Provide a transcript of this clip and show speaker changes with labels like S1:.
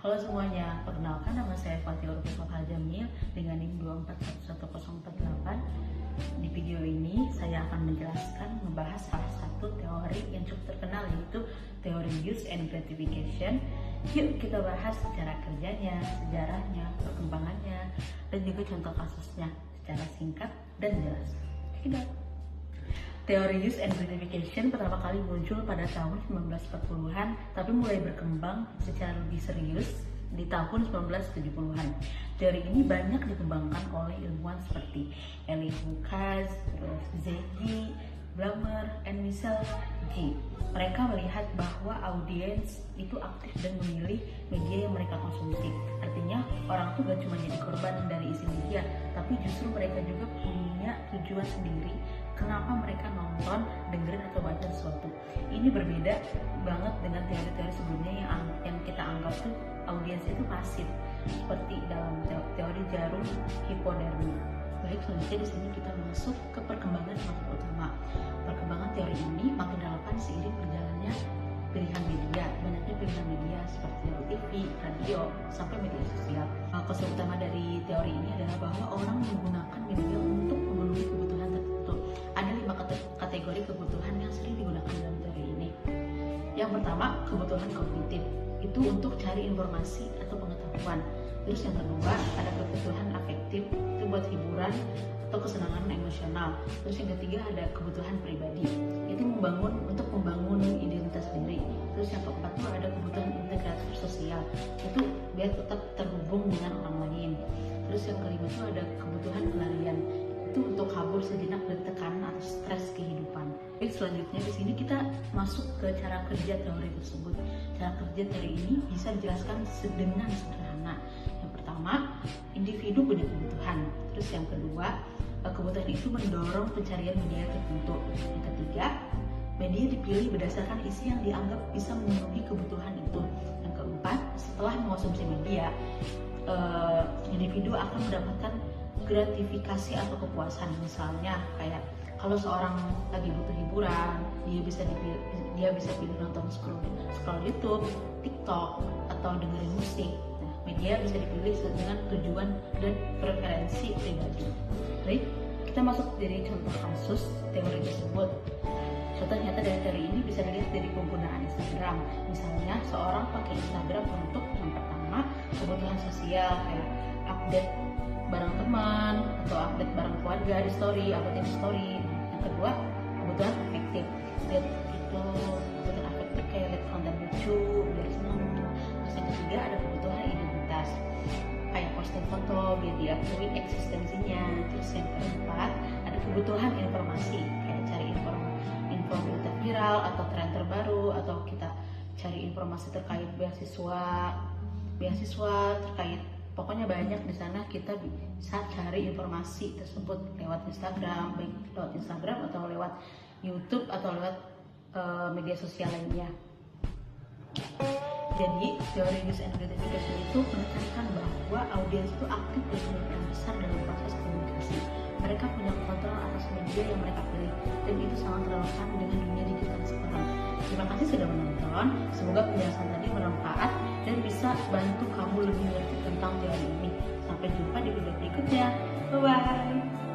S1: Halo semuanya, perkenalkan nama saya Fathia Urfisal Jamil dengan NIM 2411048. Di video ini saya akan menjelaskan membahas salah satu teori yang cukup terkenal, yaitu teori use and gratification. Yuk kita bahas cara kerjanya, sejarahnya, perkembangannya, dan juga contoh kasusnya secara singkat dan jelas. Tidak. Teori use and gratification pertama kali muncul pada tahun 1940-an, tapi mulai berkembang secara lebih serius di tahun 1970-an. Teori ini banyak dikembangkan oleh ilmuwan seperti Elie Lucas, Ziggy Blamire, and Michel G. Mereka melihat bahwa audiens itu aktif dan memilih media yang mereka konsumsi. Artinya orang tuh gak cuma jadi korban dari isi media, tapi justru mereka juga punya tujuan sendiri kenapa mereka nonton, dengerin, atau baca sesuatu. Ini berbeda banget dengan teori-teori sebelumnya yang kita anggap tuh audiens itu pasif, seperti dalam teori jarum hipodermi. Baik, selanjutnya di sini kita masuk ke perkembangan motif utama. Perkembangan teori ini makin relevan seiring berjalannya pilihan media, banyaknya pilihan media seperti dari TV, radio, sampai media sosial. Konsep utama dari teori ini adalah bahwa orang menggunakan media untuk memenuhi kebutuhan tertentu. Ada 5 kategori kebutuhan yang sering digunakan dalam teori ini. Yang pertama, kebutuhan kognitif. Itu untuk cari informasi atau pengetahuan. Terus yang kedua, ada kebutuhan afektif, itu buat hiburan atau kesenangan emosional. Terus yang ketiga, ada kebutuhan pribadi, itu untuk membangun identitas diri. Terus yang keempat tuh ada kebutuhan integratif sosial, itu biar tetap terhubung dengan orang lain. Terus yang kelima tuh ada kebutuhan pelarian, itu untuk kabur sejenak dari tekanan atau stres kehidupan. Oke, selanjutnya di sini kita masuk ke cara kerja teori tersebut. Cara kerja teori ini bisa dijelaskan dengan sederhana. Yang pertama, individu punya kebutuhan. Terus yang kedua, kebutuhan itu mendorong pencarian media tertentu. Yang ketiga, media dipilih berdasarkan isi yang dianggap bisa memenuhi kebutuhan itu. Yang keempat, setelah mengonsumsi media, individu akan mendapatkan gratifikasi atau kepuasan. Misalnya kayak kalau seorang lagi butuh hiburan, dia bisa pilih nonton scroll YouTube, TikTok, atau dengerin musik. Nah, media bisa dipilih dengan tujuan dan preferensi pribadi. Baik, kita masuk dari contoh kasus teori tersebut. Contoh nyata dari teori ini bisa dilihat dari penggunaan Instagram. Misalnya seorang pakai Instagram untuk yang pertama kebutuhan sosial, kayak update bareng teman atau update bareng keluarga di story, upload di story. Yang kedua, kebutuhan afektif. Lihat itu kebutuhan afektif kayak lihat konten lucu dari senang. Terus yang ketiga ada kebutuhan identitas, kayak posting foto biar diakui eksistensinya. Terus yang keempat ada kebutuhan informasi, kayak cari info berita viral atau tren terbaru, atau kita cari informasi terkait beasiswa terkait, pokoknya banyak di sana. Kita bisa cari informasi tersebut lewat Instagram, baik lewat Instagram atau lewat YouTube atau lewat media sosial lainnya. Jadi teori use and gratification itu menekankan bahwa audiens itu aktif berperan besar dalam proses komunikasi. Mereka punya kontrol atas media yang mereka pilih, dan itu sangat relevan dengan dunia digital sekarang. Terima kasih sudah menonton. Semoga penjelasan tadi bermanfaat dan bisa bantu kamu lebih mengerti tentang teori ini. Sampai jumpa di video berikutnya. Bye bye.